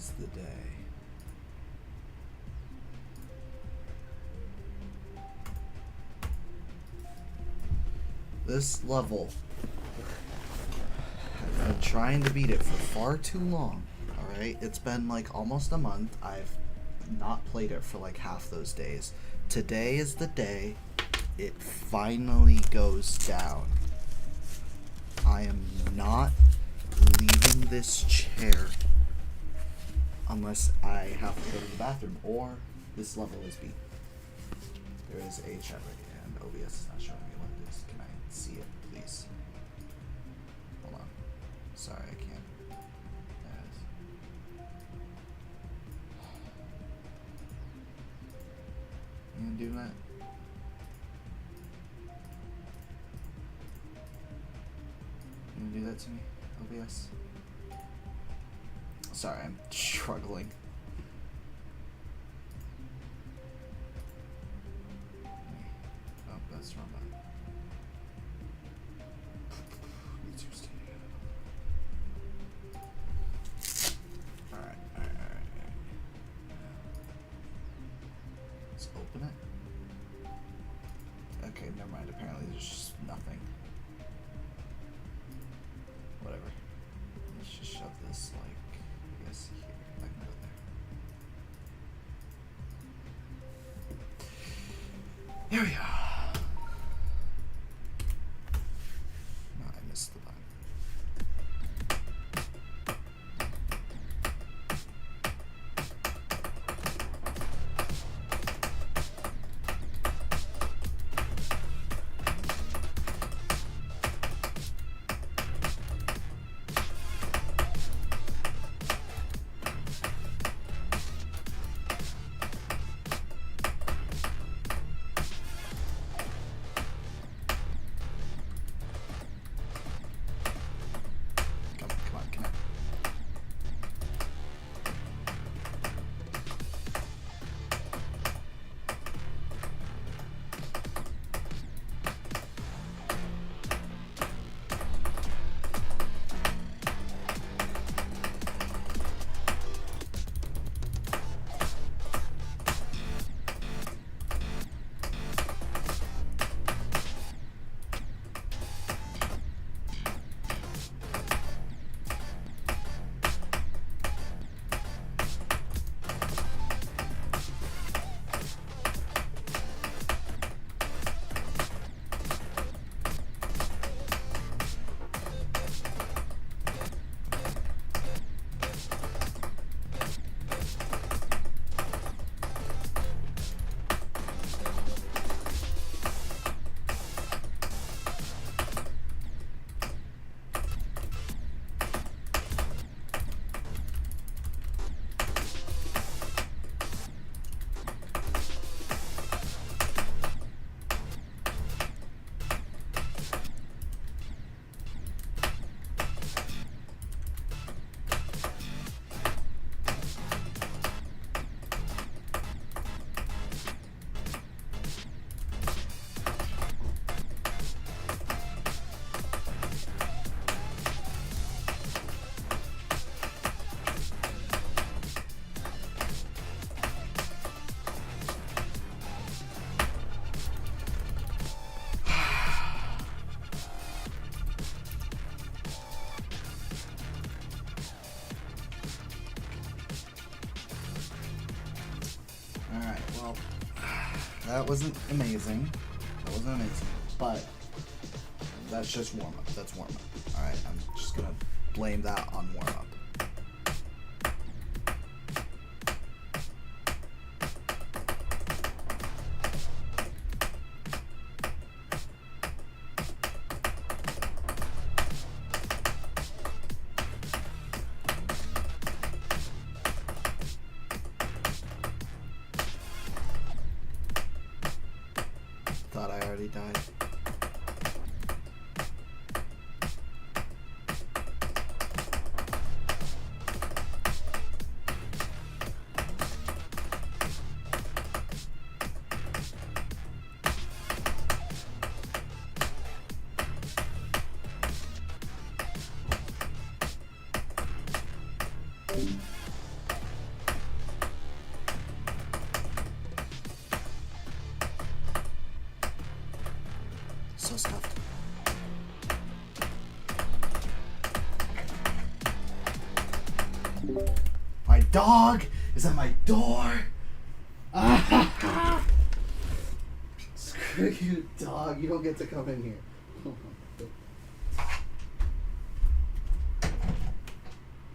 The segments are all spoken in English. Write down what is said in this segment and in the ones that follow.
is the day. This level, I've been trying to beat it for far too long. Alright? It's been like almost a month. I've not played it for like half those days. Today is the day it finally goes down. I am not leaving this chair unless I have to go to the bathroom or this level is beat. There is a chat ready and OBS is not showing me what it is. Can I see it, please? Hold on. Sorry, I can't. There it is. You gonna do that? You gonna do that to me, OBS? Sorry, I'm struggling. Oh, that's the wrong button. YouTube Studio. Alright. Let's open it. Okay, never mind. Apparently there's just nothing. Whatever. Let's just shove this, like, I guess here. I can go there. Here we go. No, I missed the button. Come on, connect. Alright, well, that wasn't amazing. But that's just warm up. That's warm up. Alright, I'm just gonna blame that on warm up. Thought I already died. So stuffed. My dog is at my door. Ah! Screw you, dog. You don't get to come in here.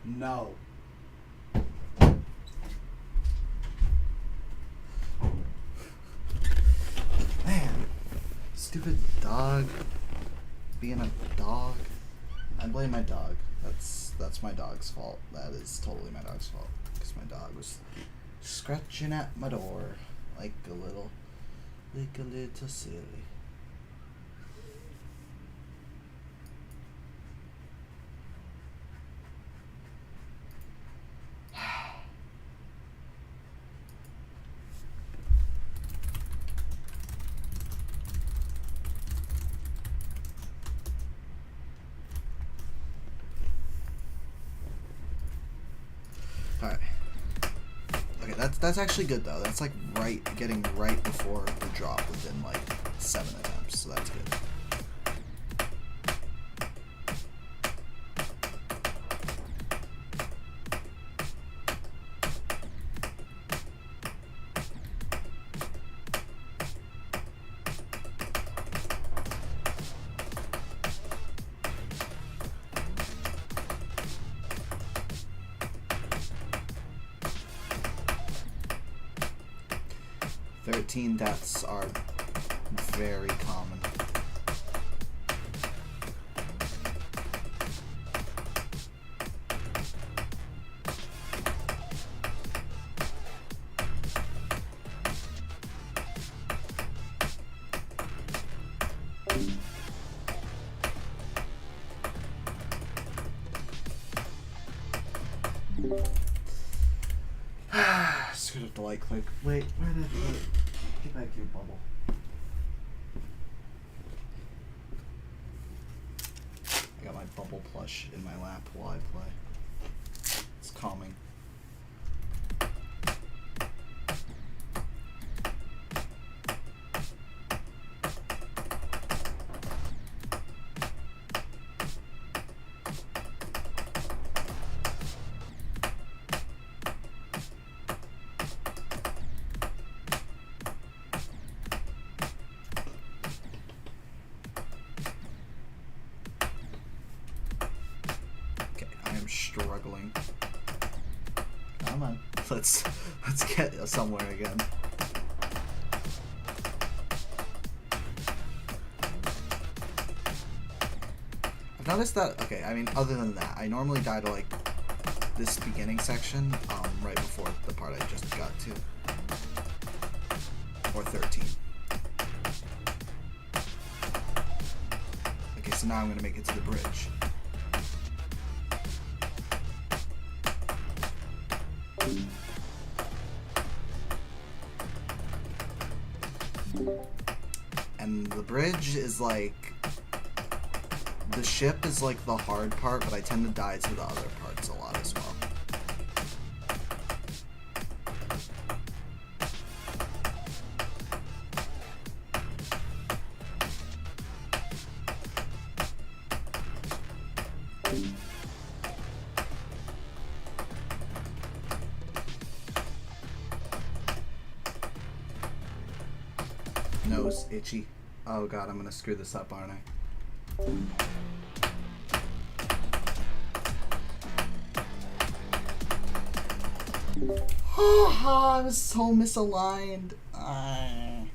No. Man, stupid dog being a dog. I blame my dog. That's my dog's fault. That is totally my dog's fault. Because my dog was scratching at my door like a little silly. Alright. Okay, that's actually good though. That's like getting right before the drop within like 7 attempts, so that's good. Deaths are very common. Screwed up the light click. Wait, where did it? Get back to your bubble. I got my bubble plush in my lap while I play. It's calming. Struggling. Come on, let's get somewhere again. I've noticed that. Okay, I mean, other than that, I normally die to like this beginning section, right before the part I just got to, or 13. Okay, so now I'm gonna make it to the bridge. And the bridge is like, the ship is like the hard part, but I tend to die to the other parts a lot as well. Nose itchy. Oh god, I'm gonna screw this up, aren't I? Oh, I was so misaligned. I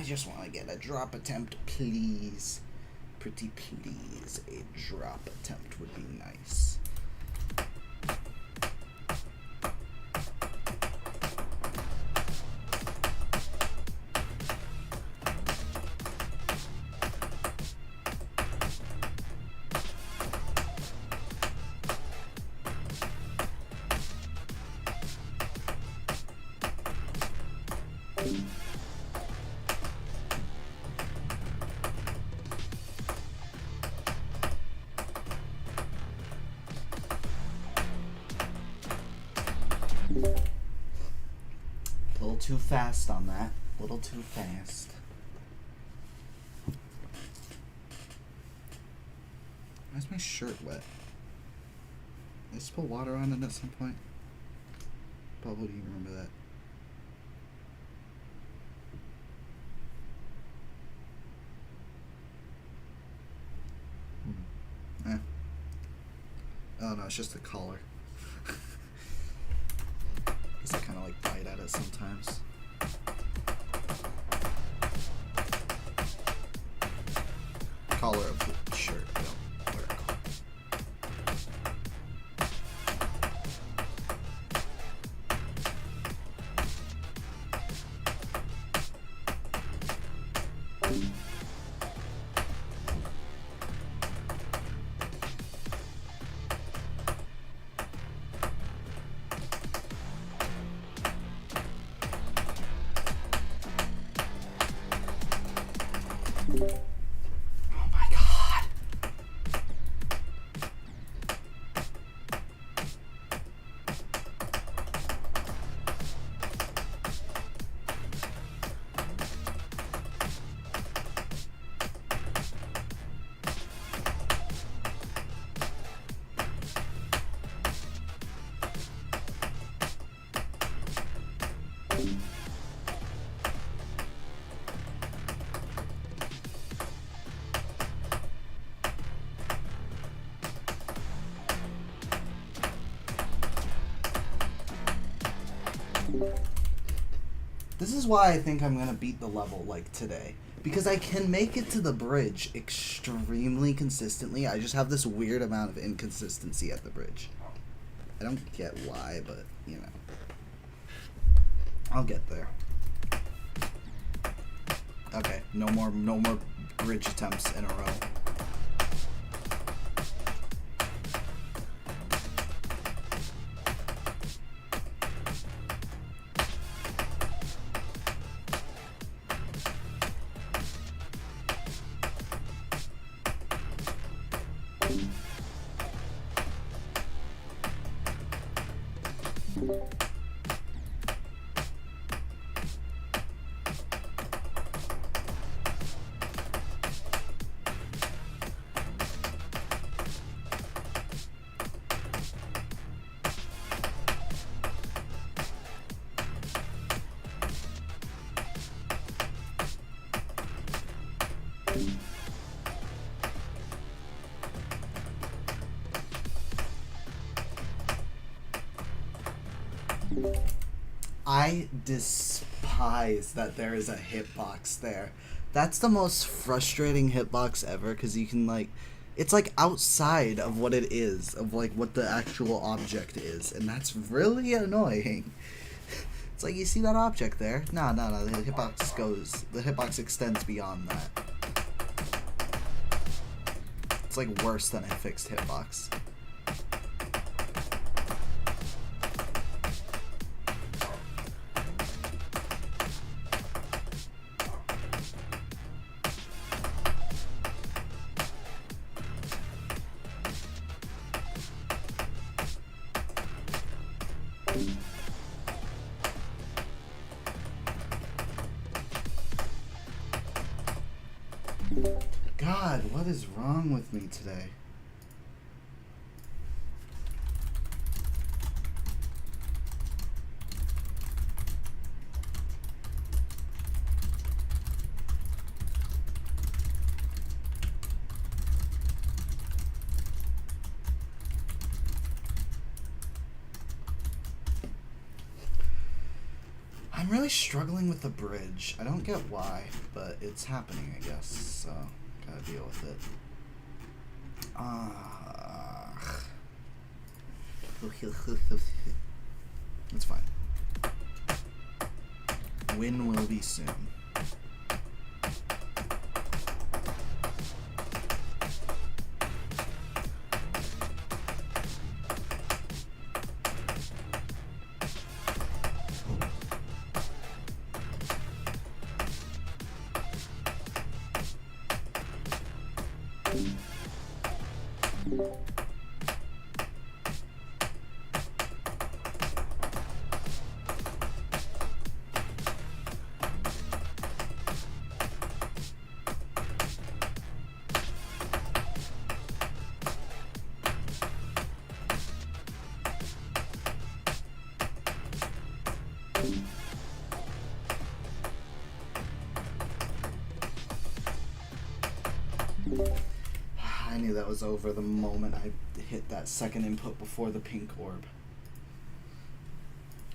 just want to get a drop attempt, please. Pretty please. A drop attempt would be nice. A little too fast on that. A little too fast. Why is my shirt wet? Did I spill water on it at some point? Bubble, do you remember that? Oh no, it's just the collar. Guess I kind of like bite at it sometimes. Collar of the shirt. I don't wear a collar. Oh my god. This is why I think I'm gonna beat the level like today. Because I can make it to the bridge extremely consistently. I just have this weird amount of inconsistency at the bridge. I don't get why, but you know. I'll get there. Okay, no more bridge attempts in a row. I despise that there is a hitbox there. That's the most frustrating hitbox ever, because you can, like, it's, like, outside of what it is, of, like, what the actual object is, and that's really annoying. It's like, you see that object there? No, the hitbox extends beyond that. It's, like, worse than a fixed hitbox. God, what is wrong with me today? I'm really struggling with the bridge. I don't get why, but it's happening, I guess, so gotta deal with it. It's fine. Win will be soon. I knew that was over the moment I hit that second input before the pink orb.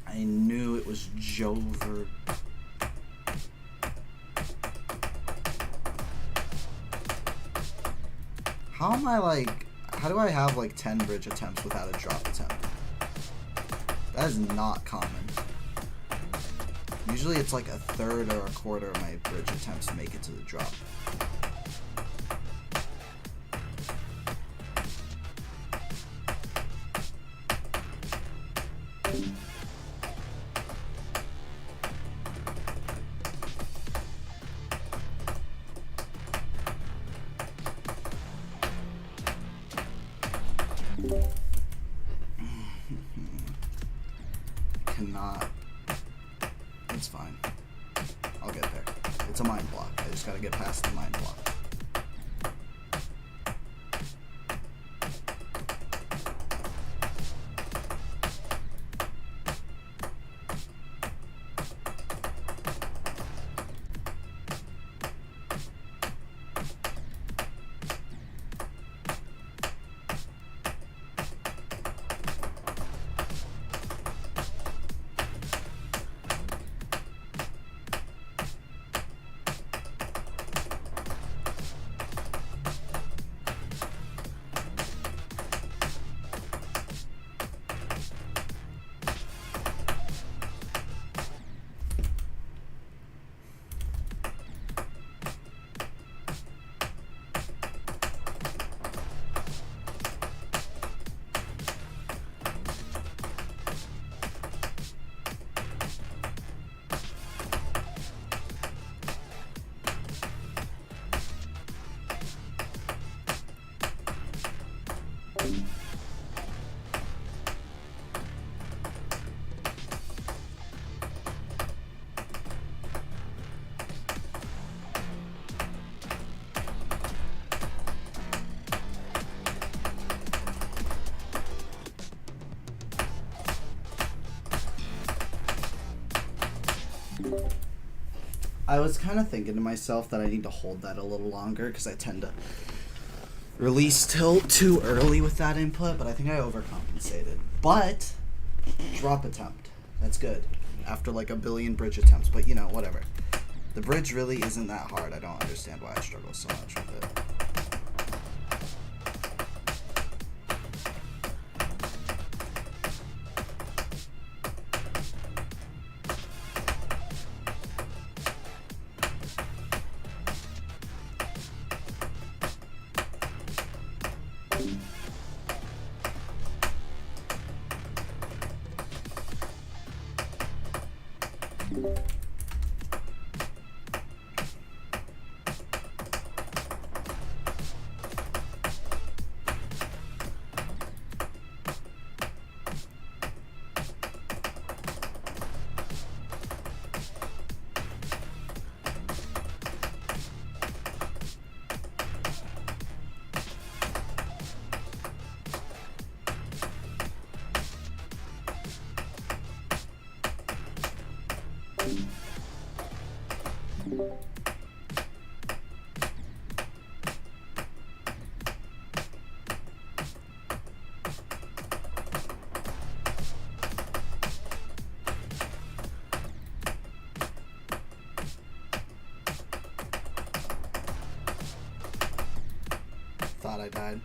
I knew it was Jover. How am I like... How do I have like 10 bridge attempts without a drop attempt? That is not common. Usually it's like a third or a quarter of my bridge attempts make it to the drop. Cannot. It's fine. I'll get there. It's a mind block. I just gotta get past the mind block. I was kind of thinking to myself that I need to hold that a little longer because I tend to release tilt too early with that input, but I think I overcompensated. But drop attempt. That's good. After like a billion bridge attempts, but you know, whatever. The bridge really isn't that hard. I don't understand why I struggle so much with it. Thought I died.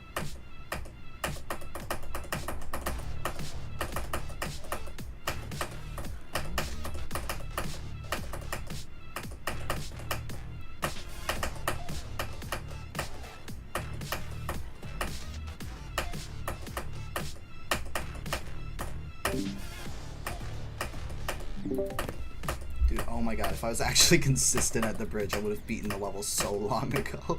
Dude, oh my god, if I was actually consistent at the bridge, I would have beaten the level so long ago.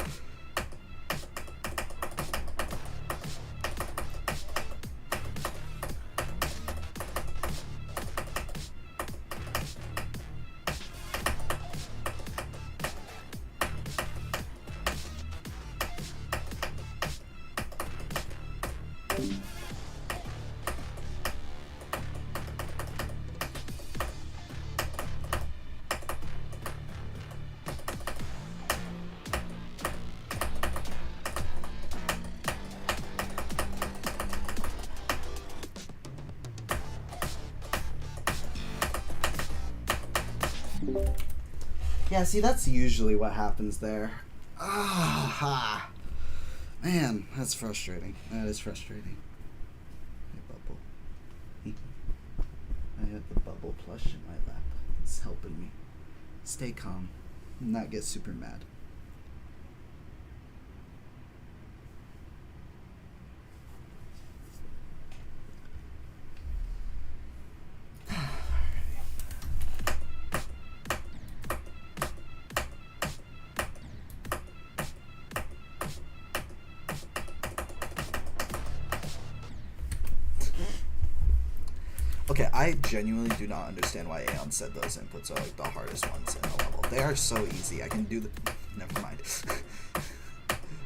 Yeah, see, that's usually what happens there. Ah, man, that's frustrating. That is frustrating. Hey, Bubble. I have the Bubble plush in my lap. It's helping me stay calm and not get super mad. Okay, I genuinely do not understand why Aeon said those inputs are like the hardest ones in the level. They are so easy. I can do the. Never mind.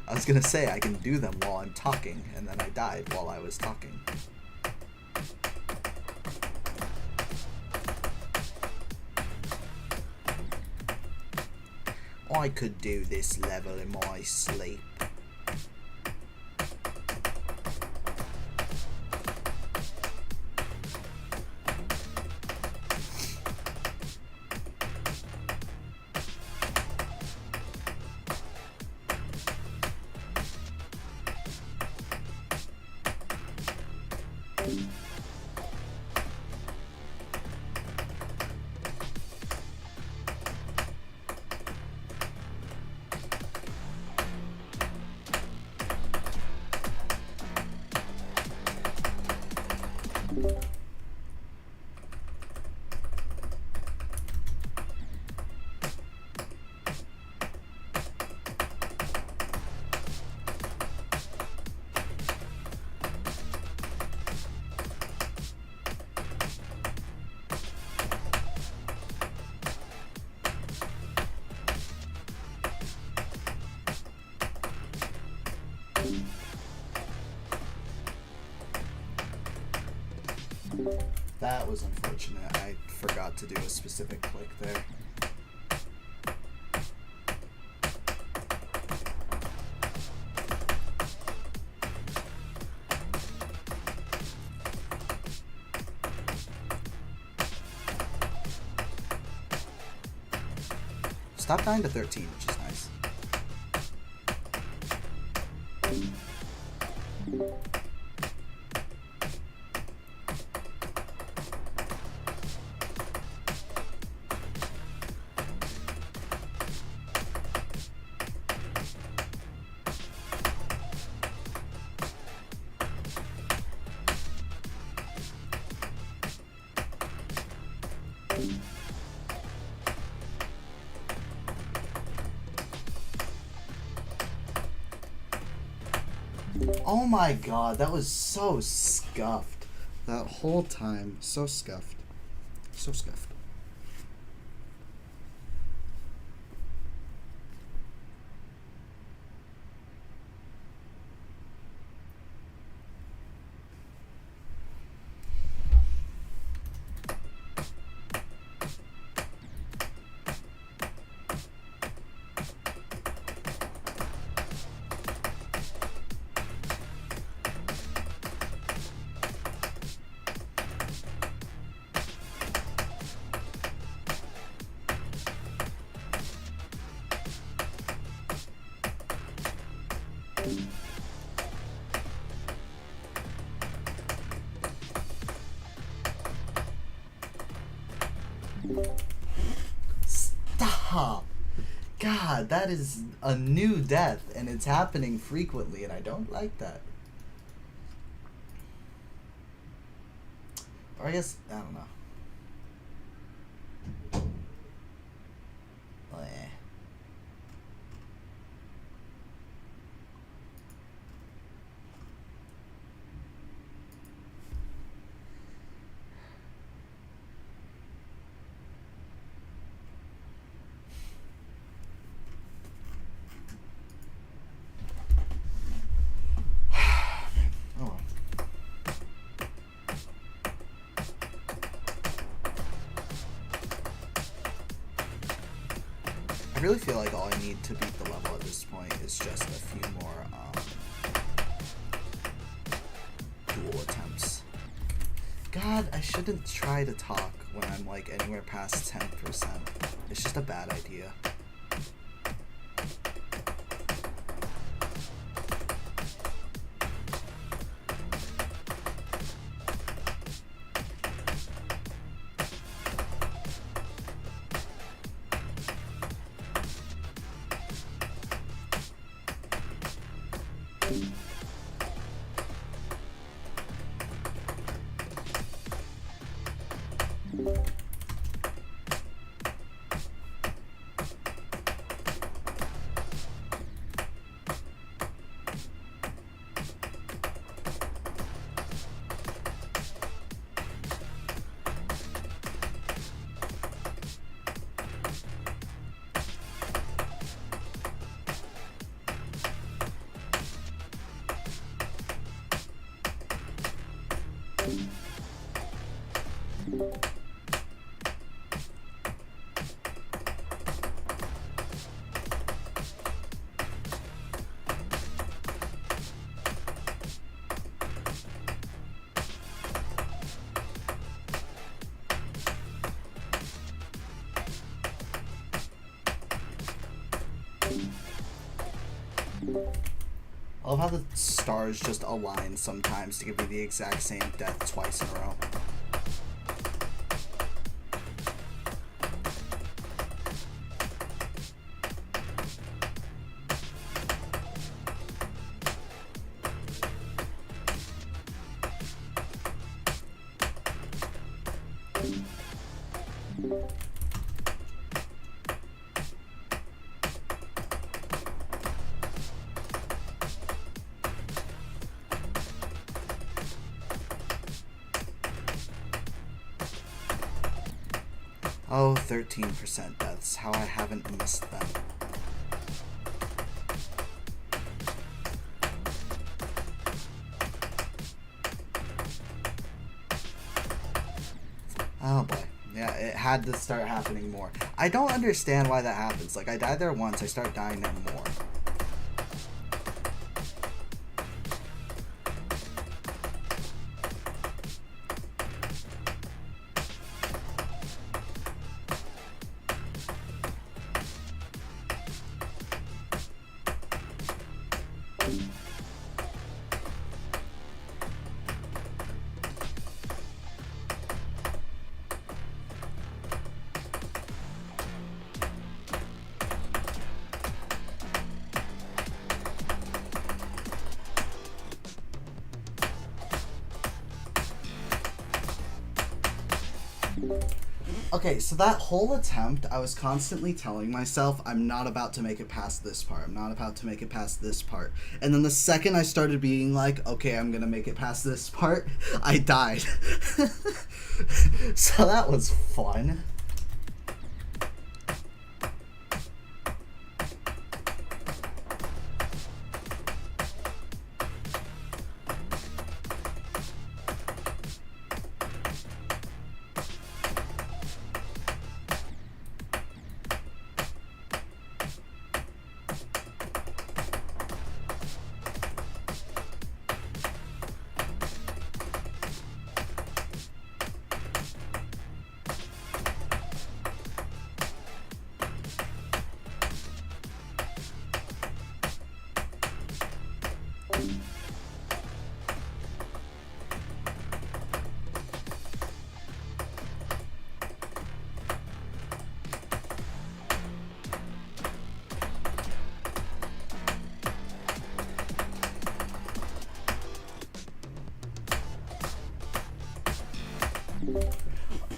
I was gonna say I can do them while I'm talking, and then I died while I was talking. I could do this level in my sleep. That was unfortunate. I forgot to do a specific click there. Stop dying to 13, which is nice. Oh my god, that was so scuffed. That whole time. So scuffed. So scuffed. Stop! God, that is a new death, and it's happening frequently, and I don't like that. Or I guess, I don't know. Eh. Oh well. I really feel like all I need to beat the level at this point is just a few more duel attempts. God, I shouldn't try to talk when when I'm like anywhere past 10%. It's just a bad idea. I love how the stars just align sometimes to give me the exact same death twice in a row. Oh, 13% deaths. How I haven't missed them. Oh boy. Yeah, it had to start happening more. I don't understand why that happens. Like, I died there once, I start dying there more. Okay, so that whole attempt, I was constantly telling myself, I'm not about to make it past this part. I'm not about to make it past this part. And then the second I started being like, okay, I'm going to make it past this part, I died. So that was fun.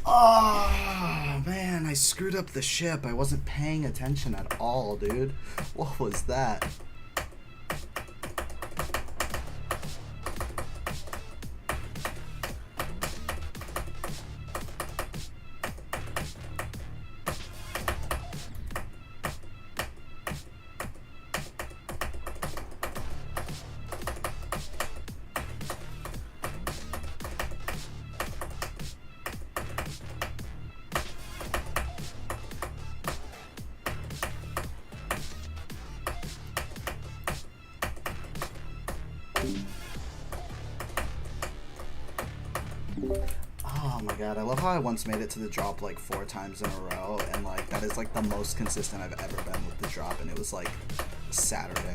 Oh, man, I screwed up the ship. I wasn't paying attention at all, dude. What was that? my god, I love how I once made it to the drop like 4 times in a row, and like that is like the most consistent I've ever been with the drop, and it was like Saturday.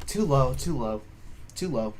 Too low, too low, too low.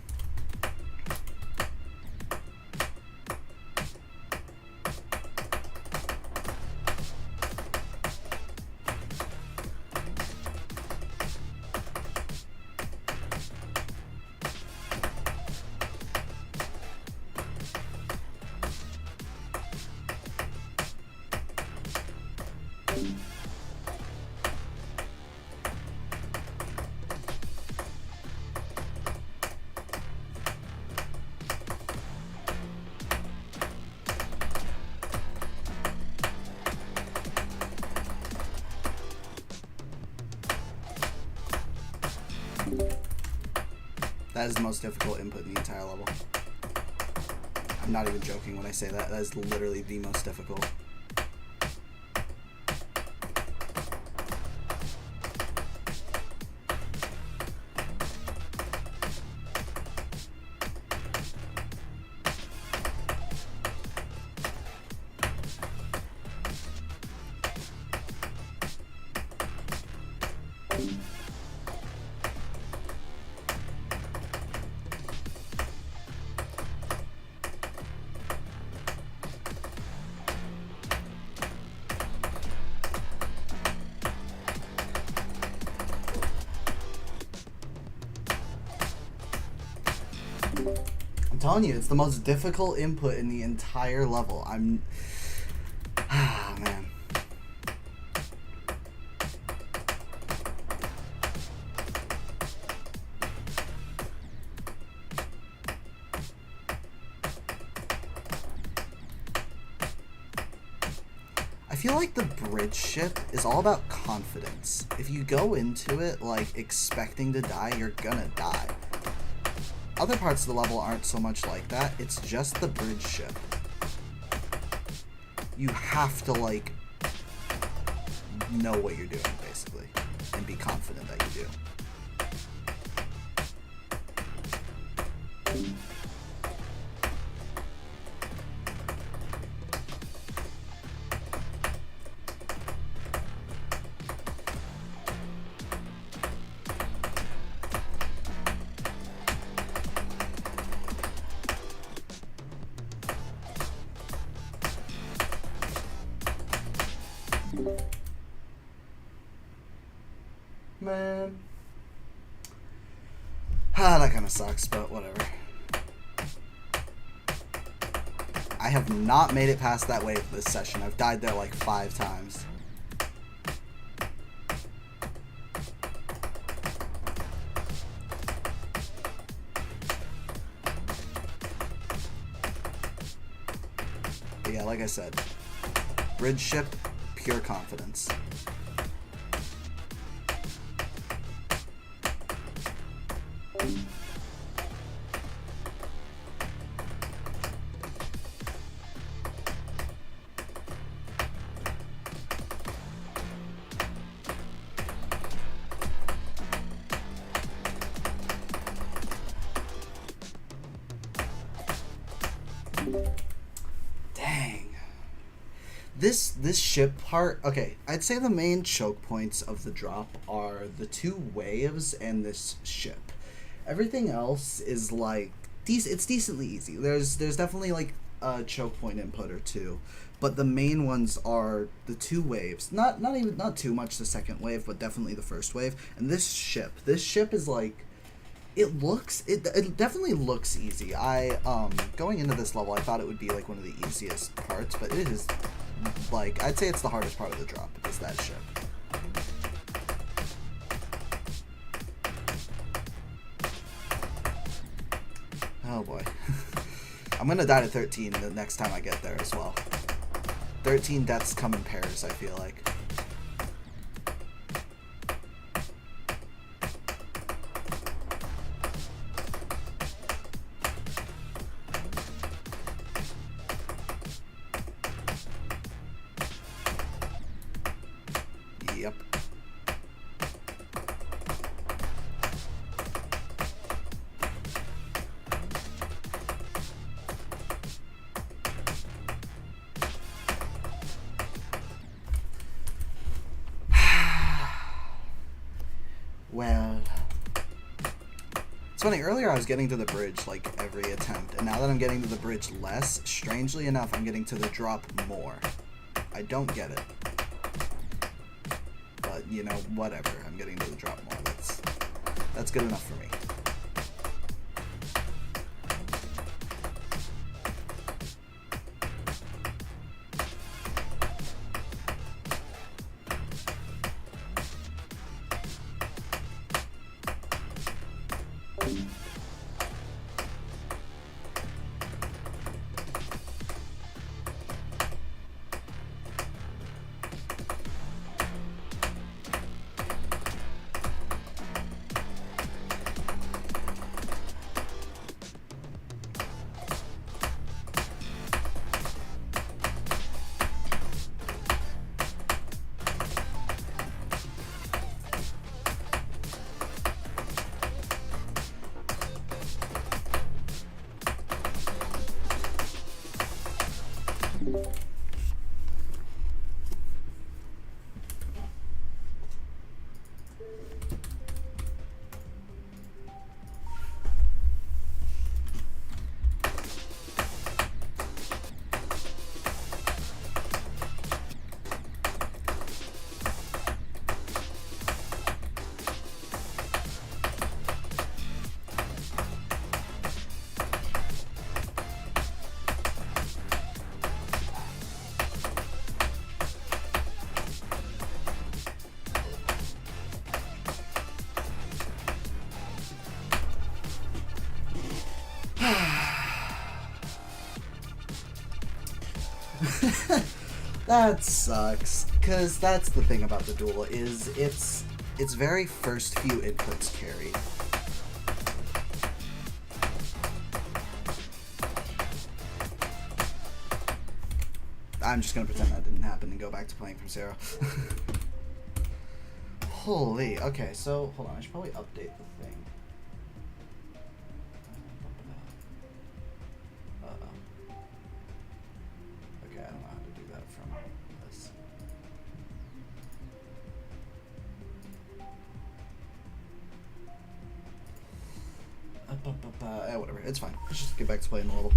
That is the most difficult input in the entire level. I'm not even joking when I say that. That is literally the most difficult. I'm telling you, it's the most difficult input in the entire level. Man. I feel like the bridge ship is all about confidence. If you go into it, like, expecting to die, you're gonna die. Other parts of the level aren't so much like that. It's just the bridge ship. You have to, like, know what you're doing, basically, and be confident that you do. Man. That kind of sucks, but whatever. I have not made it past that wave this session. I've died there like 5 times. But yeah, like I said, bridge ship, pure confidence. Dang. This ship part, okay, I'd say the main choke points of the drop are the 2 waves and this ship. Everything else is like it's decently easy. There's definitely like a choke point input or 2, but the main ones are the 2 waves. Not too much the second wave, but definitely the first wave. And this ship is like, it definitely looks easy. Going into this level, I thought it would be like one of the easiest parts, but it is, like, I'd say it's the hardest part of the drop, is that ship. Oh boy. I'm gonna die to 13 the next time I get there as well. 13 deaths come in pairs, I feel like. Yep. Well, it's funny, earlier I was getting to the bridge like every attempt, and now that I'm getting to the bridge less, strangely enough, I'm getting to the drop more. I don't get it. But, you know, whatever. I'm getting to the drop more. That's good enough for me. That sucks, because that's the thing about the duel, is it's very first few inputs carry. I'm just gonna pretend that didn't happen and go back to playing from zero. Holy, okay, so, hold on, I should probably update the thing. Okay, I don't know how to do that from this. Whatever, it's fine. Let's just get back to playing a little.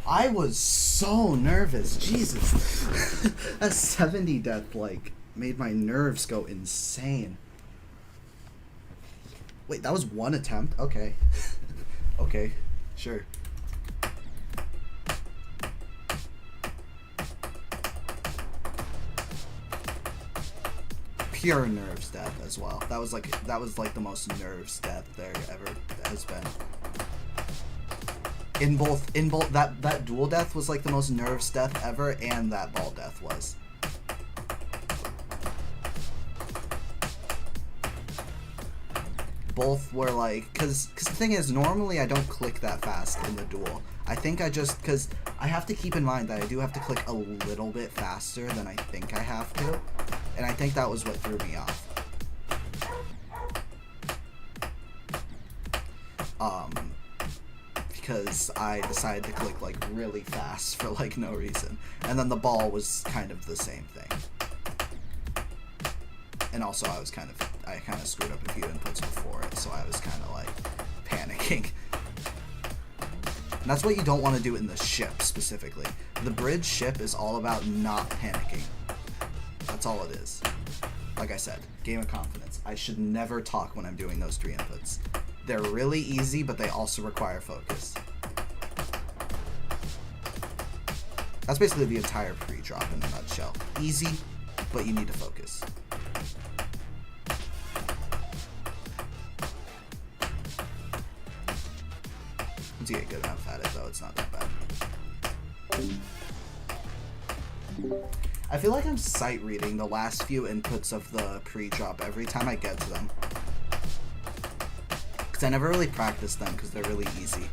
I was so nervous. Jesus. That 70 death, like, made my nerves go insane. Wait, that was one attempt? Okay. Okay, sure. Pure nerves death as well. That was like the most nerves death there ever has been. In both that dual death was like the most nerves death ever, and that ball death was. Both were like, cause the thing is, normally I don't click that fast in the duel. I think I just, cause I have to keep in mind that I do have to click a little bit faster than I think I have to, and I think that was what threw me off. Because I decided to click like really fast for like no reason, and then the ball was kind of the same thing, and also I was kind of I kind of screwed up a few inputs before it, so I was kind of like panicking. And that's what you don't want to do in the ship specifically. The bridge ship is all about not panicking. That's all it is. Like I said, game of confidence. I should never talk when I'm doing those 3 inputs. They're really easy, but they also require focus. That's basically the entire pre-drop in a nutshell. Easy, but you need to focus. Once you get good enough at it, though, it's not that bad. I feel like I'm sight reading the last few inputs of the pre-drop every time I get to them. Because I never really practice them because they're really easy.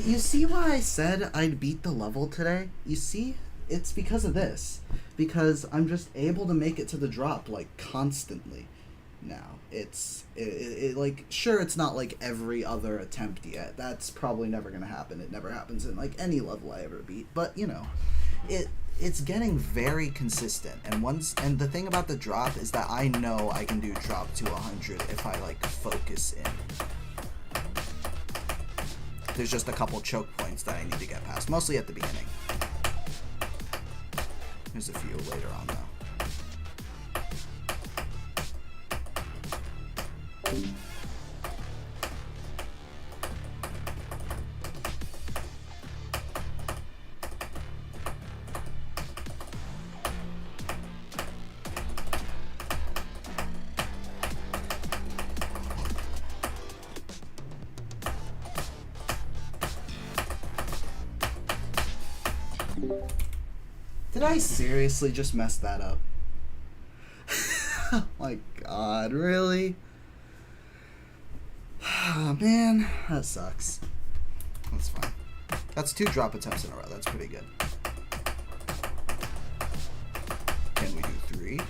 You see why I said I'd beat the level today? You see? It's because of this. Because I'm just able to make it to the drop, like, constantly now. It's, like, sure, it's not like every other attempt yet. That's probably never gonna happen. It never happens in, like, any level I ever beat. But, you know, it's getting very consistent. And the thing about the drop is that I know I can do drop to 100 if I, like, focus in. There's just a couple choke points that I need to get past, mostly at the beginning. There's a few later on, though. Did I seriously just mess that up? Oh my god, really? Oh, man, that sucks. That's fine. That's 2 drop attempts in a row. That's pretty good. Can we do 3?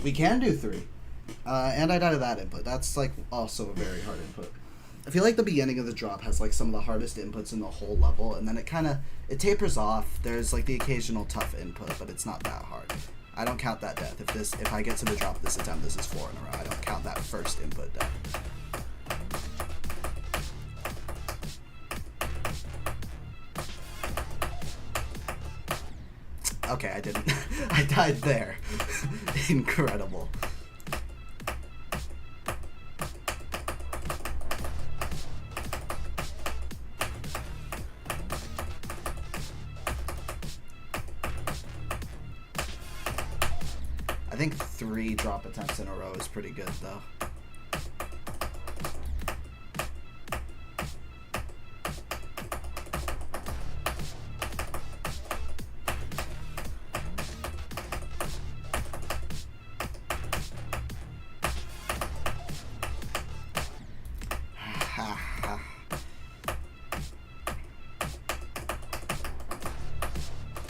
We can do 3. And I died of that input. That's, like, also a very hard input. I feel like the beginning of the drop has, like, some of the hardest inputs in the whole level, and then it tapers off. There's, like, the occasional tough input, but it's not that hard. I don't count that death. If I get to the drop this attempt, this is 4 in a row. I don't count that first input death. Okay, I didn't. I died there. Incredible. I think 3 drop attempts in a row is pretty good, though.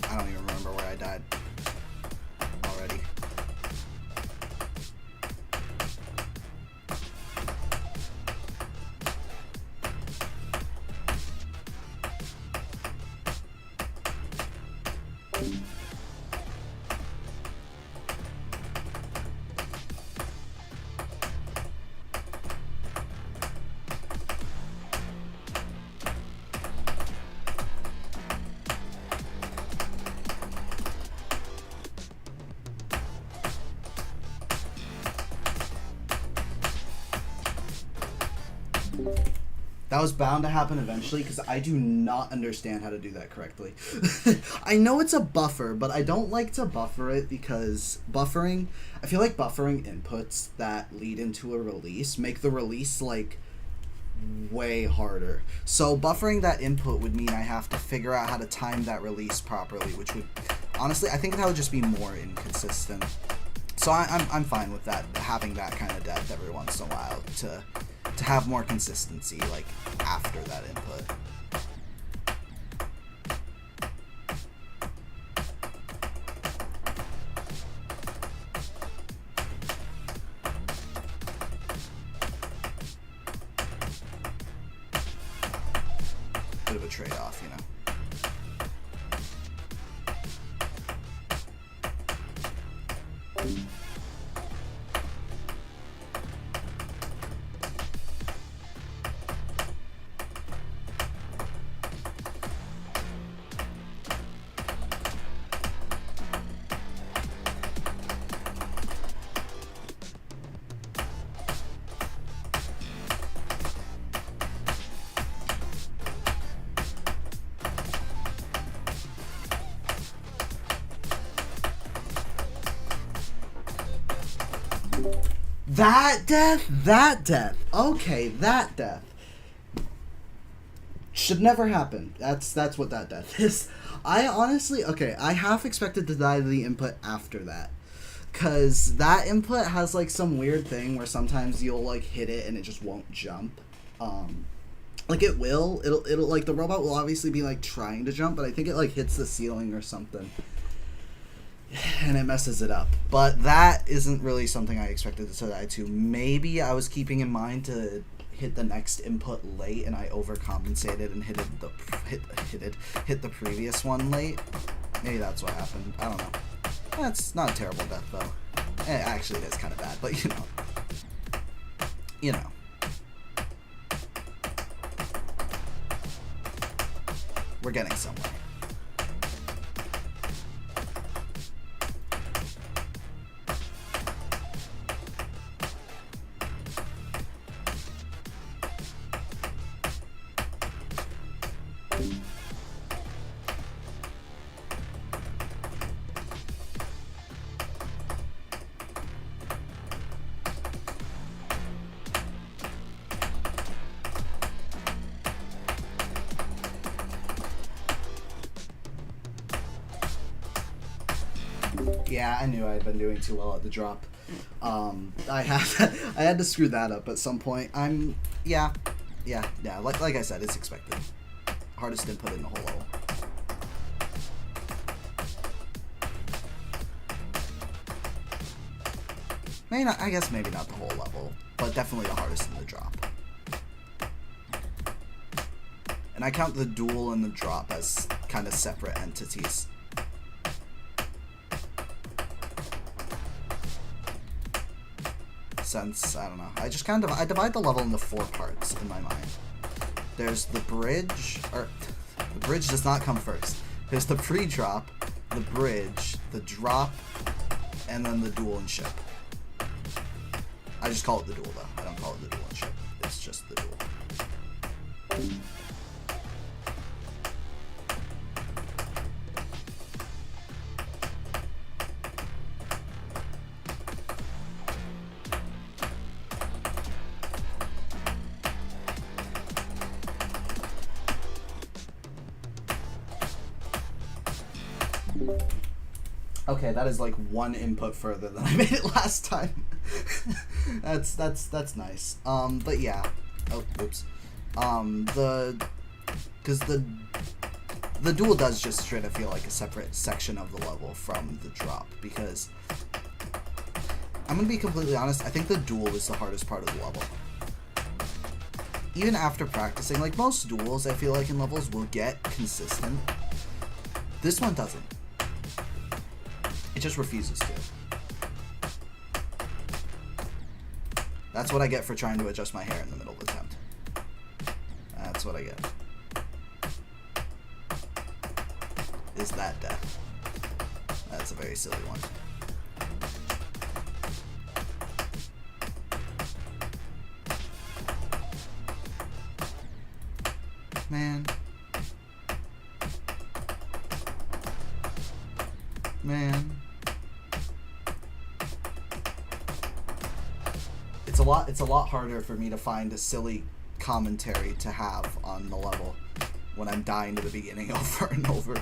I don't even remember where I died already. That was bound to happen eventually because I do not understand how to do that correctly. I know it's a buffer, but I don't like to buffer it because buffering, I feel like buffering inputs that lead into a release make the release like way harder. So buffering that input would mean I have to figure out how to time that release properly, which would, honestly, I think that would just be more inconsistent. So I'm fine with that, having that kind of depth every once in a while to have more consistency, like, after that input. Bit of a trade-off, you know. That death. Okay, that death. Should never happen. That's what that death is. I honestly, okay, I half expected to die to the input after that. Because that input has, like, some weird thing where sometimes you'll, like, hit it and it just won't jump. Like, it will. It'll, like, the robot will obviously be, like, trying to jump, but I think it, like, hits the ceiling or something. And it messes it up. But that isn't really something I expected to die to. Maybe I was keeping in mind to hit the next input late and I overcompensated and hit the previous one late. Maybe that's what happened. I don't know. That's not a terrible death though. Actually, it is kind of bad, but you know. We're getting somewhere. Yeah, I knew I had been doing too well at the drop. I had to screw that up at some point. Yeah. Like I said, it's expected. Hardest input in the whole level. I guess maybe not the whole level, but definitely the hardest in the drop. And I count the duel and the drop as kind of separate entities. Since, I don't know, I divide the level into 4 parts in my mind. There's the bridge, or the bridge does not come first. There's the pre-drop, the bridge, the drop, and then the duel and ship. I just call it the duel though. I don't call it the duel and ship. It's just the duel. Okay, that is like 1 input further than I made it last time. that's nice. But yeah. Oh, oops. Because the duel does just straight up feel like a separate section of the level from the drop, because I'm gonna be completely honest, I think the duel is the hardest part of the level. Even after practicing, like most duels I feel like in levels will get consistent. This one doesn't. It just refuses to. That's what I get for trying to adjust my hair in the middle of the attempt. That's what I get. Is that death? That's a very silly one. Man. It's a lot harder for me to find a silly commentary to have on the level when I'm dying to the beginning over and over.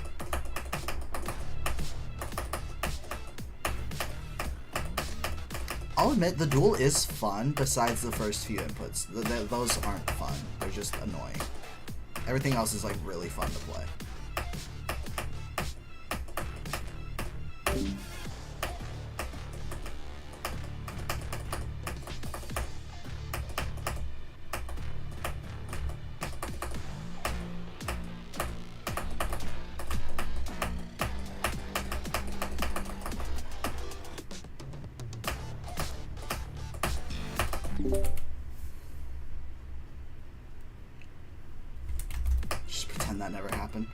I'll admit, the duel is fun, besides the first few inputs. Those aren't fun. They're just annoying. Everything else is, like, really fun to play. Just pretend that never happened.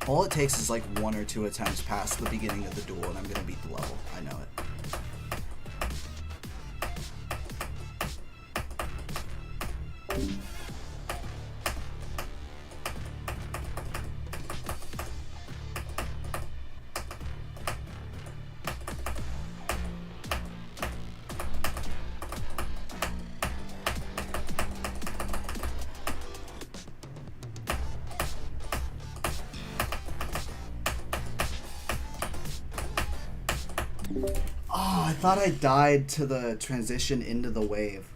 All it takes is like 1 or 2 attempts past the beginning of the duel and I'm gonna beat the level. I know it. Oh, I thought I died to the transition into the wave.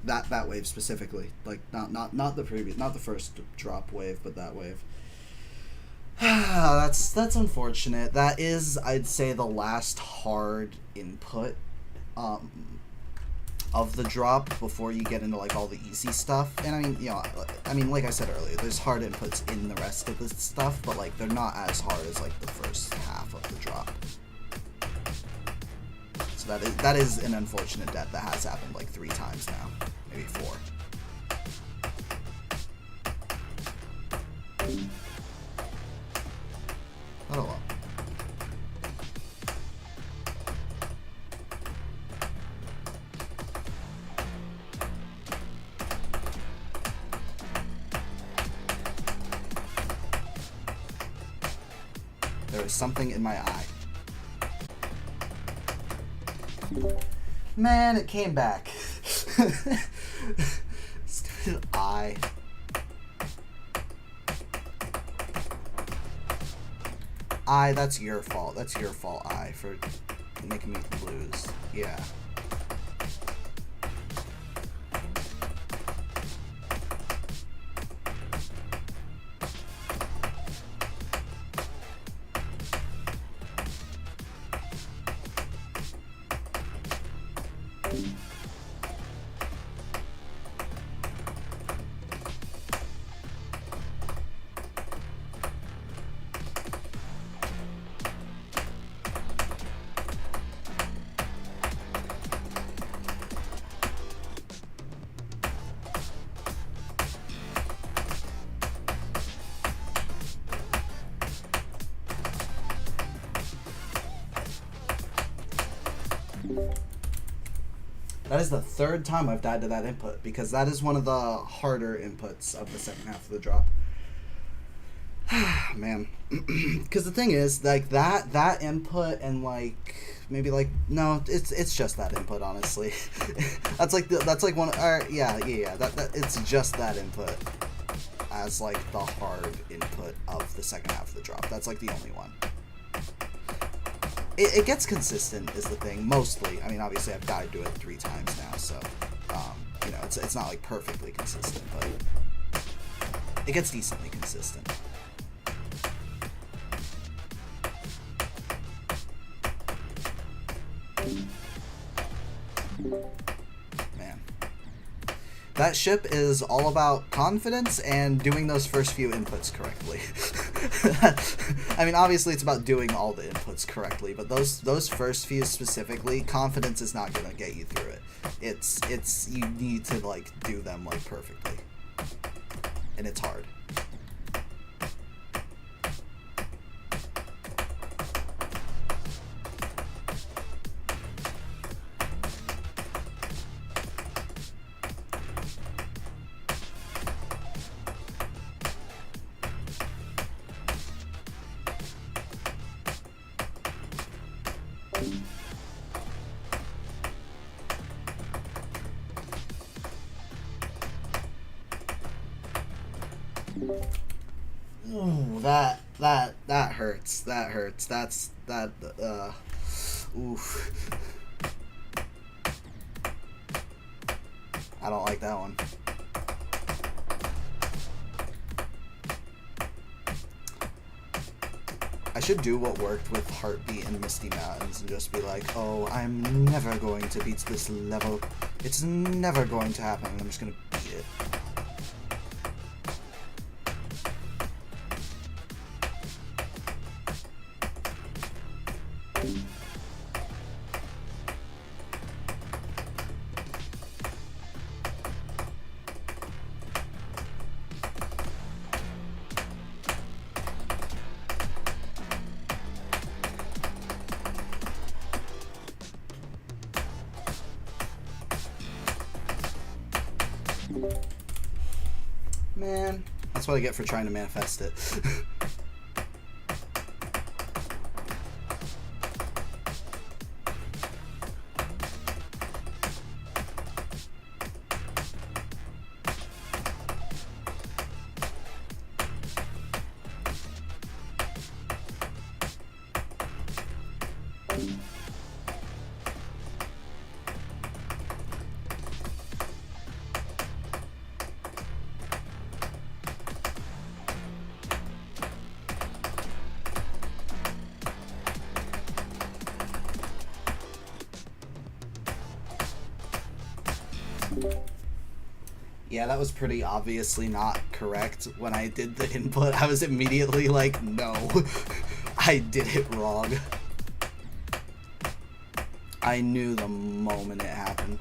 That wave specifically, like not the previous, not the first drop wave, but that wave. That's unfortunate. That is, I'd say, the last hard input of the drop before you get into like all the easy stuff. And I mean, you know, like I said earlier, there's hard inputs in the rest of the stuff, but like they're not as hard as like the first half of the drop. So that is an unfortunate death that has happened like 3 times now, maybe 4. Not a lot. There is something in my eye. Man, it came back. Stupid eye. Eye, that's your fault. That's your fault, Eye, for making me lose. Yeah. That is the 3rd time I've died to that input, because that is one of the harder inputs of the second half of the drop. Man. Because the thing is, like, that input and, like, maybe, like, no, it's just that input, honestly. that's like one, yeah, that it's just that input as, like, the hard input of the second half of the drop. That's, like, the only one. It gets consistent is the thing, mostly. I mean, obviously I've died to it 3 times now, so, you know, it's not, like, perfectly consistent, but it gets decently consistent. Man. That ship is all about confidence and doing those first few inputs correctly. I mean, obviously it's about doing all the inputs correctly, but those first few specifically, confidence is not gonna get you through it. It's you need to, like, do them, like, perfectly. And it's hard. Ooh, that hurts. That hurts. Oof. I don't like that one. I should do what worked with Heartbeat and Misty Mountains and just be like, oh, I'm never going to beat this level. It's never going to happen, and I'm just going to beat it. Man, that's what I get for trying to manifest it. Yeah, that was pretty obviously not correct. When I did the input, I was immediately like, no, I did it wrong. I knew the moment it happened.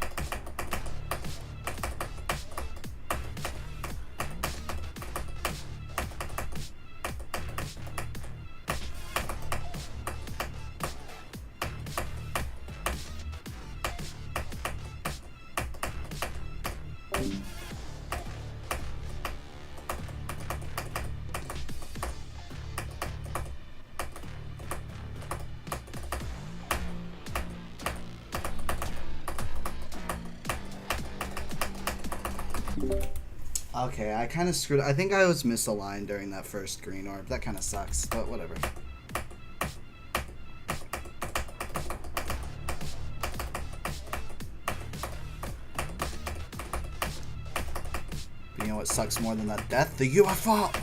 Okay, I kind of screwed. I think I was misaligned during that first green orb. That kind of sucks, but whatever. But you know what sucks more than that death? The UFO!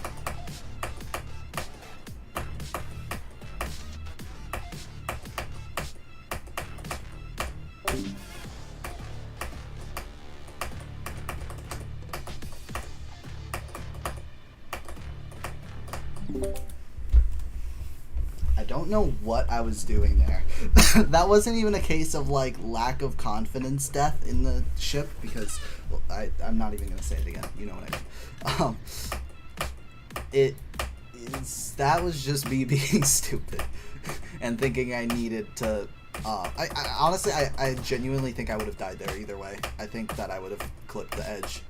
I don't know what I was doing there. That wasn't even a case of like lack of confidence death in the ship because well, I'm not even gonna say it again. You know what I mean? That was just me being stupid and thinking I needed to. I honestly I genuinely think I would have died there either way. I think that I would have clipped the edge.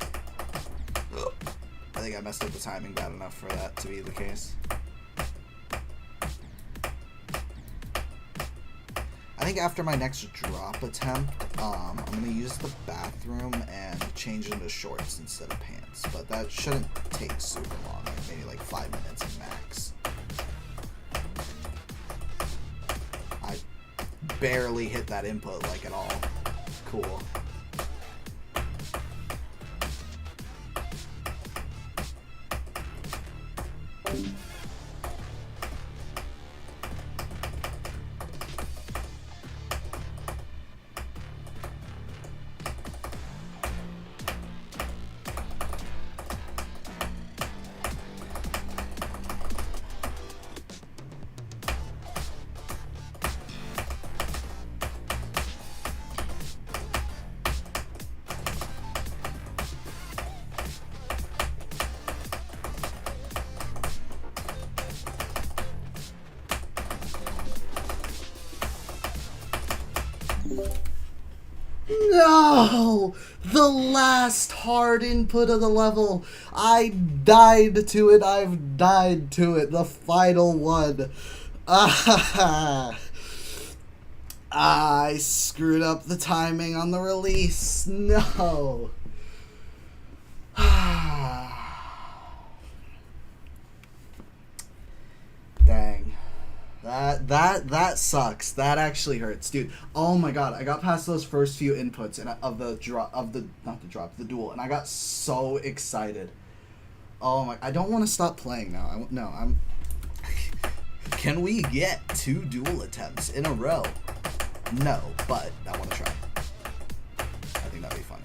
I think I messed up the timing bad enough for that to be the case. I think after my next drop attempt, I'm going to use the bathroom and change into shorts instead of pants. But that shouldn't take super long, like maybe like 5 minutes max. I barely hit that input like at all. Cool. No! The last hard input of the level. I died to it. I've died to it. The final one. I screwed up the timing on the release. No. That sucks. That actually hurts, dude. Oh my god, I got past those first few inputs and of the drop of the not the drop, the duel, and I got so excited. Oh my! I don't want to stop playing now. I'm. Can we get 2 duel attempts in a row? No, but I want to try. I think that'd be fun.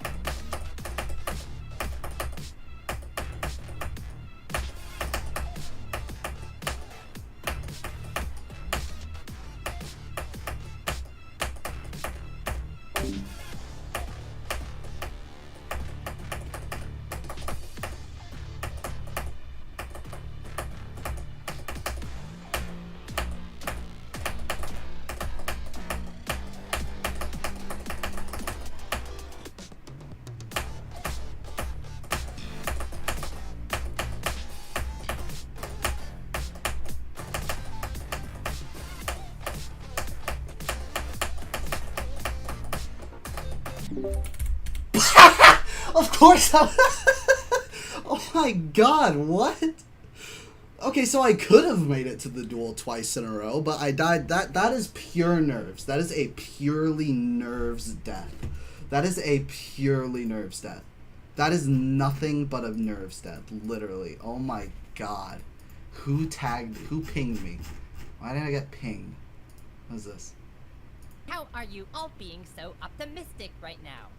Of course I... Oh my god, what? Okay, so I could have made it to the duel twice in a row, but I died. That is pure nerves. That is a purely nerves death. That is a purely nerves death. That is nothing but a nerves death, literally. Oh my god. Who pinged me? Why did I get pinged? What is this? How are you all being so optimistic right now?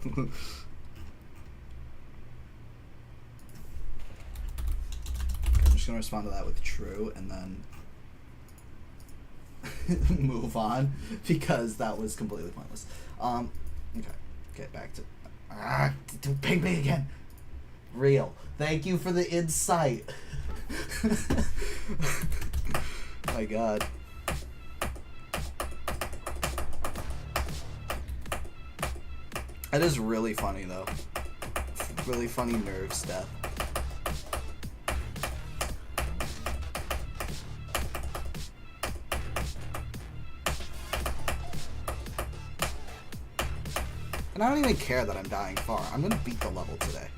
I'm just gonna respond to that with true and then move on because that was completely pointless. Okay, back to don't ping me again. Real. Thank you for the insight. My god. That is really funny though. Really funny nerves death. And I don't even care that I'm dying far. I'm gonna beat the level today.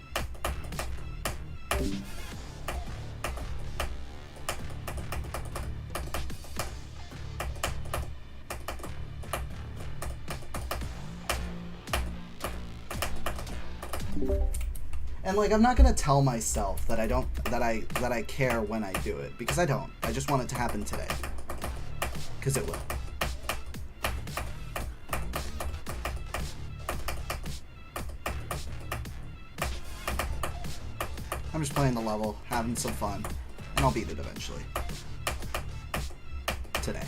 And like, I'm not gonna tell myself that I care when I do it, because I don't. I just want it to happen today, because it will. I'm just playing the level, having some fun, and I'll beat it eventually. Today.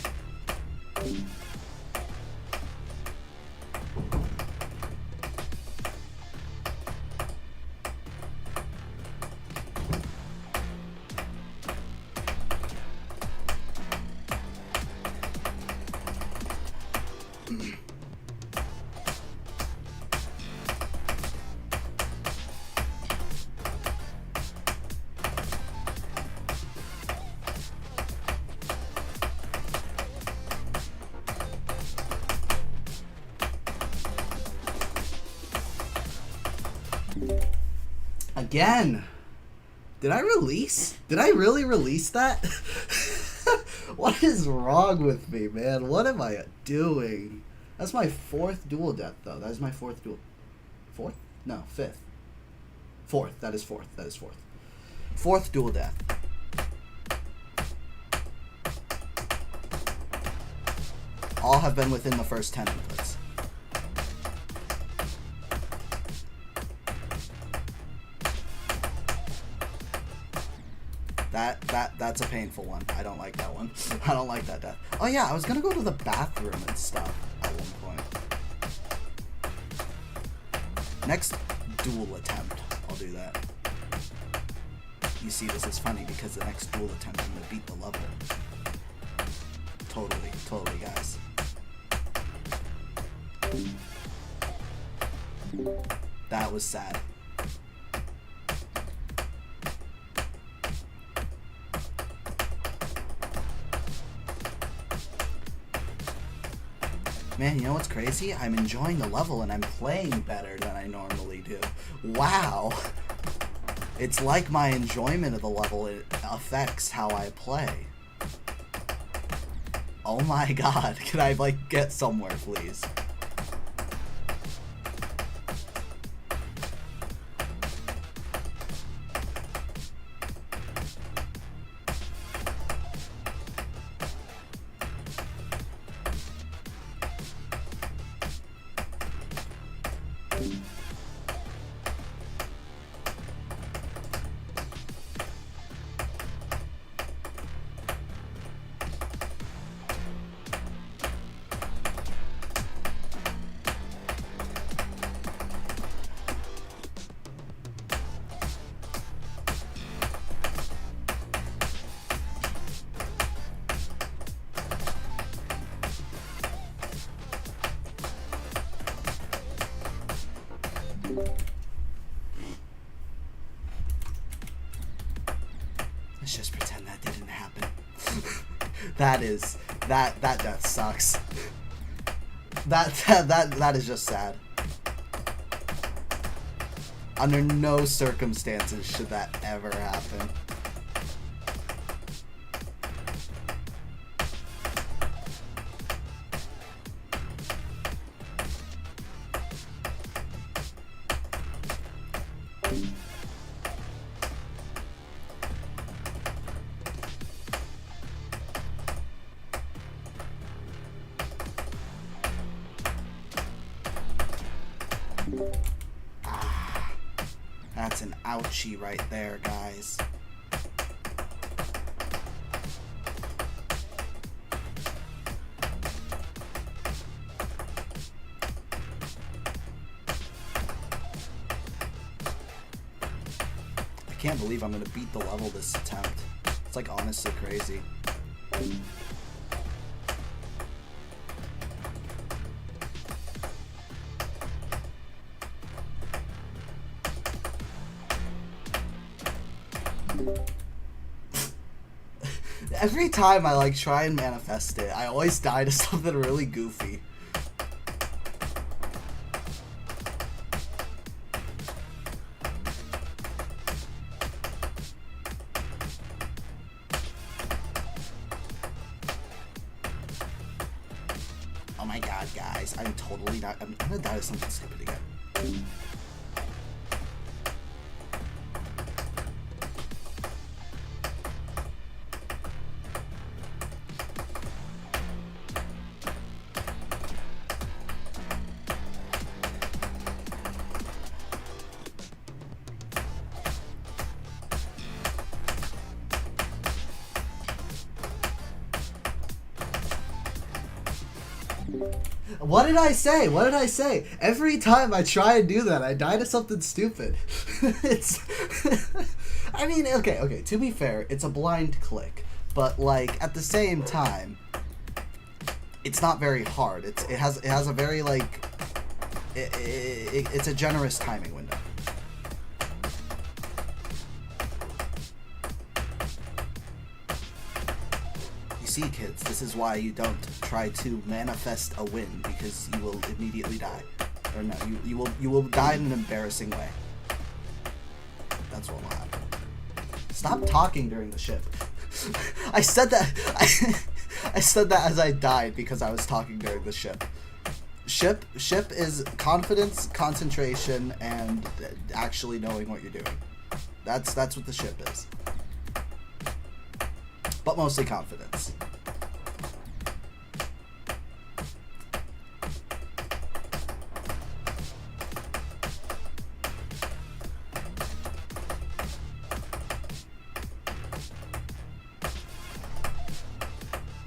Again. Did I really release that? What is wrong with me, man? What am I doing? That's my 4th duel death, though. That is my 4th duel. 4th? No, 5th. 4th. That is 4th. That is 4th. 4th duel death. All have been within the first 10 inputs. That's a painful one. I don't like that one. I don't like that death. Oh yeah, I was gonna go to the bathroom and stuff at one point. Next duel attempt, I'll do that. You see, this is funny because the next duel attempt, I'm gonna beat the level. Totally, guys. That was sad. Man, you know what's crazy? I'm enjoying the level and I'm playing better than I normally do. Wow! It's like my enjoyment of the level, it affects how I play. Oh my god. Can I, like, get somewhere, please? Let's just pretend that didn't happen. that sucks. That is just sad. Under no circumstances should that ever happen. Ah, that's an ouchie right there, guys. I can't believe I'm gonna beat the level this attempt. It's like honestly crazy. Every time I like try and manifest it, I always die to something really goofy. Oh my god, guys, I'm totally not. I'm gonna die to something stupid again. What did I say? What did I say? Every time I try and do that, I die to something stupid. It's... I mean, okay, to be fair, it's a blind click. But, like, at the same time, it's not very hard. It has a very, like... It's a generous timing window. See, kids, this is why you don't try to manifest a win, because you will immediately die. Or no, you will die in an embarrassing way. That's what will happen. Stop talking during the ship. I said that I said that as I died because I was talking during the ship. Ship is confidence, concentration, and actually knowing what you're doing. That's what the ship is. But mostly confidence.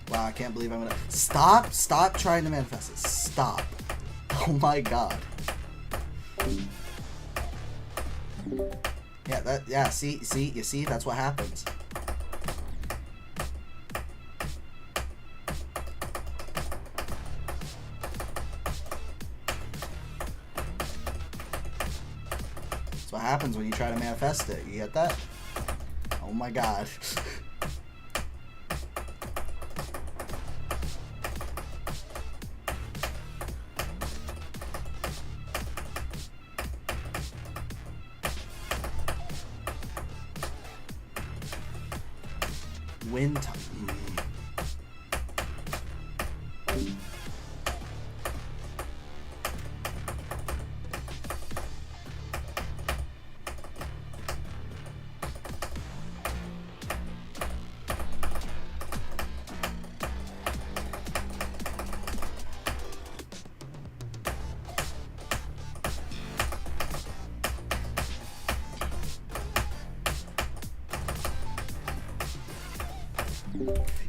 Wow, I can't believe I'm gonna... Stop trying to manifest it. Stop. Oh my god. Yeah, see, you see, that's what happens. That's what happens when you try to manifest it. You get that? Oh my god. Win time.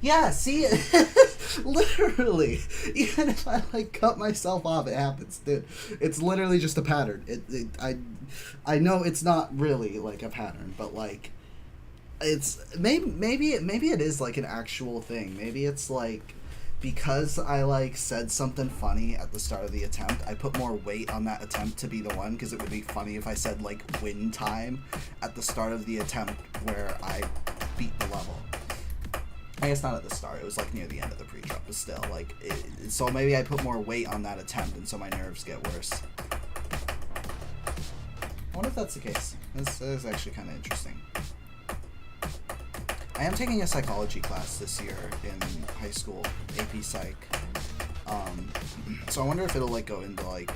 Yeah, see, literally, even if I like cut myself off, it happens, dude. It's literally just a pattern. I know it's not really like a pattern, but like, it's maybe it is like an actual thing. Maybe it's like because I like said something funny at the start of the attempt, I put more weight on that attempt to be the one, because it would be funny if I said like win time at the start of the attempt where I beat the level. I guess not at the start, it was like near the end of the pre-drop, but still, like, so maybe I put more weight on that attempt, and so my nerves get worse. I wonder if that's the case. This is actually kind of interesting. I am taking a psychology class this year in high school, AP Psych. So I wonder if it'll like go into like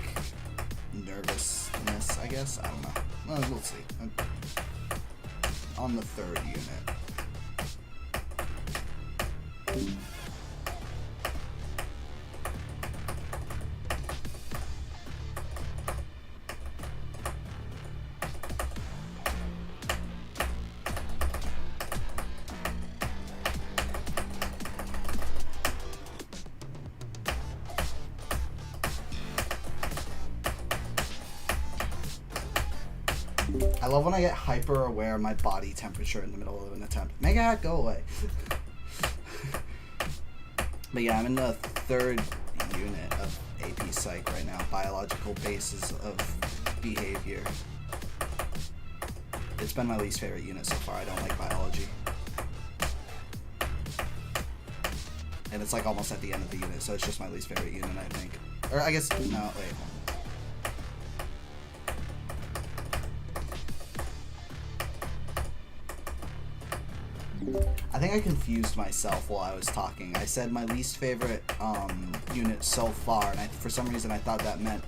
nervousness, I guess. I don't know. Well, we'll see. I'm on the 3rd unit. I love when I get hyper aware of my body temperature in the middle of an attempt. Mega, go away. But yeah, I'm in the 3rd unit of AP Psych right now. Biological basis of behavior. It's been my least favorite unit so far. I don't like biology. And it's like almost at the end of the unit, so it's just my least favorite unit, I think. Or I guess, no, wait. I think I confused myself while I was talking. I said my least favorite unit so far, and for some reason I thought that meant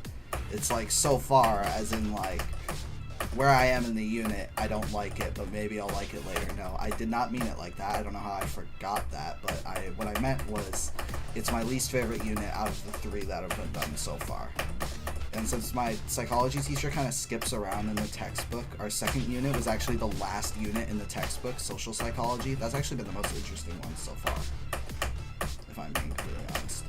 it's like so far, as in like where I am in the unit, I don't like it, but maybe I'll like it later. No, I did not mean it like that. I don't know how I forgot that, but what I meant was it's my least favorite unit out of the 3 that have been done so far. And since my psychology teacher kind of skips around in the textbook, our 2nd unit was actually the last unit in the textbook, social psychology. That's actually been the most interesting one so far, if I'm being completely honest.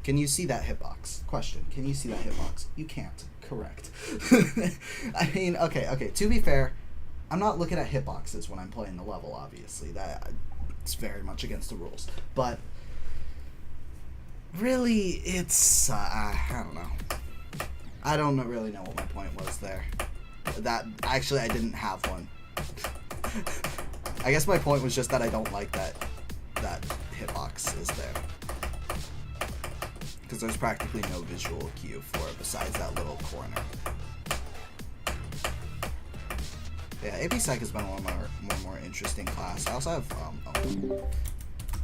Can you see that hitbox? Question. Can you see that hitbox? You can't. Correct. I mean, okay. To be fair, I'm not looking at hitboxes when I'm playing the level, obviously. It's very much against the rules. But really, it's... I don't know. I don't really know what my point was there. Actually, I didn't have one. I guess my point was just that I don't like that hitbox is there. Because there's practically no visual cue for it besides that little corner. Yeah, AP Psych has been one of my more interesting class. I also have,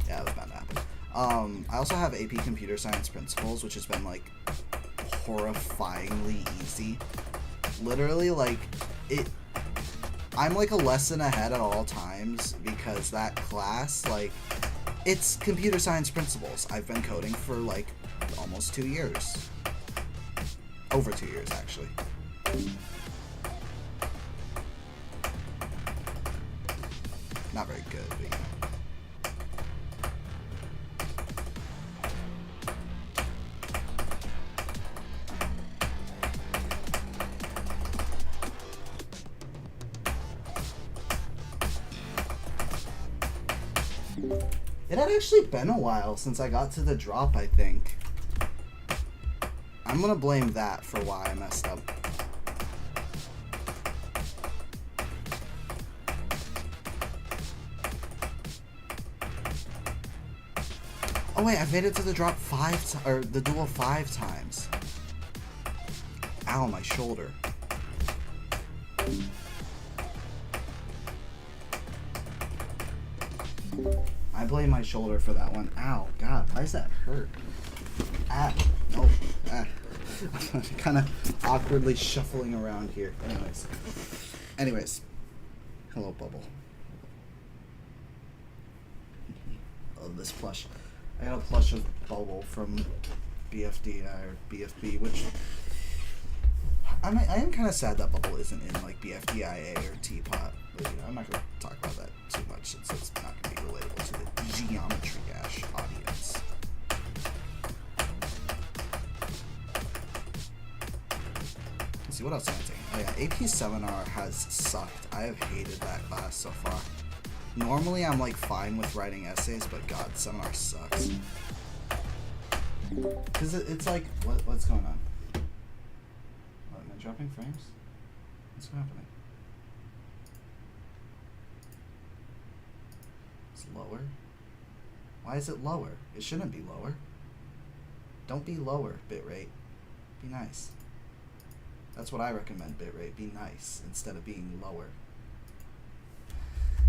yeah, that was bound to happen. I also have AP Computer Science Principles, which has been, like, horrifyingly easy. Literally, like, I'm, like, a lesson ahead at all times because that class, like, it's Computer Science Principles. I've been coding for, like, almost 2 years. Over 2 years, actually. Not very good, but you know. It had actually been a while since I got to the drop, I think. I'm gonna blame that for why I messed up. Oh wait, I've made it to the drop the duel 5 times. Ow, my shoulder. I blame my shoulder for that one. Ow, God, why does that hurt? Ah, nope. Ah. I'm kind of awkwardly shuffling around here. Anyways. Hello, Bubble. Oh, this plush. I got a plush of Bubble from BFD or BFB, which I am kind of sad that Bubble isn't in like BFDIA or Teapot. But you know, I'm not gonna talk about that too much since it's not gonna be relatable to the Geometry Dash audience. Let's see what else am I taking. Oh yeah, AP Seminar has sucked. I have hated that class so far. Normally I'm like fine with writing essays, but God, Seminar sucks. Cause it's like, what's going on? What, am I dropping frames? What's happening? It's lower. Why is it lower? It shouldn't be lower. Don't be lower, bitrate. Be nice. That's what I recommend, bitrate. Be nice instead of being lower.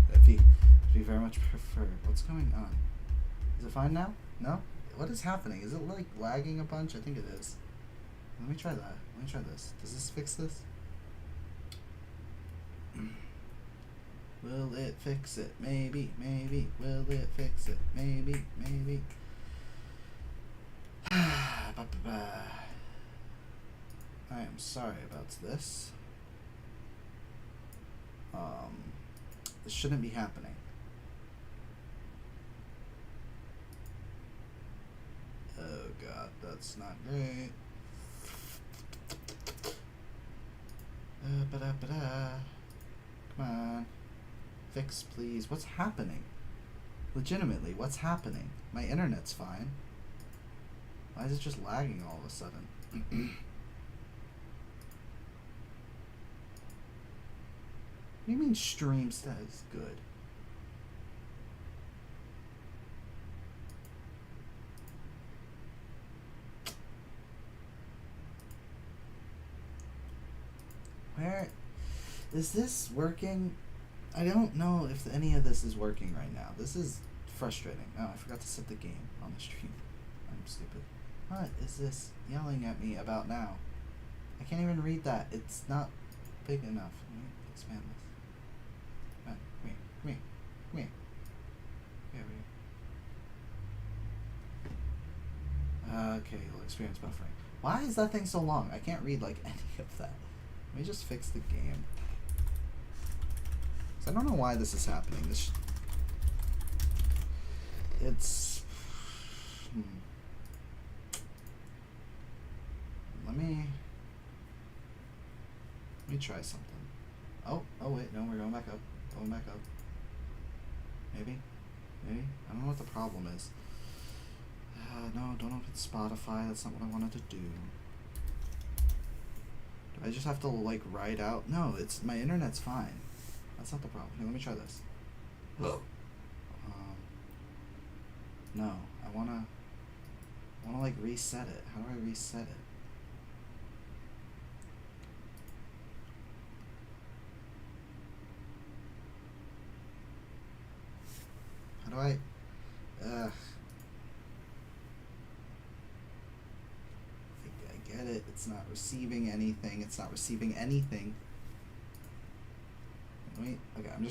That'd be very much preferred. What's going on? Is it fine now? No? What is happening? Is it like lagging a bunch? I think it is. Let me try that. Let me try this. Does this fix this? Will it fix it? Maybe, maybe. Will it fix it? Maybe, maybe. I am sorry about this. This shouldn't be happening. Oh God, that's not great. Come on. Fix, please. What's happening? Legitimately, what's happening? My internet's fine. Why is it just lagging all of a sudden? What do you mean stream says good? Where is this working? I don't know if any of this is working right now. This is frustrating. Oh, I forgot to set the game on the stream. I'm stupid. What is this yelling at me about now? I can't even read that. It's not big enough. Let me expand this. Come on, come here, come here, come here. Come over here. Okay, you'll experience buffering. Why is that thing so long? I can't read like any of that. Let me just fix the game. So I don't know why this is happening. It's Let me try something. Oh wait, no, we're going back up. Going back up. Maybe. I don't know what the problem is. No, don't open Spotify. That's not what I wanted to do. Do I just have to like write out? No, it's my internet's fine. That's not the problem. Here, let me try this. No, I wanna like reset it. How do I reset it? How do I? I get it. It's not receiving anything. It's not receiving anything. Wait. Okay, I'm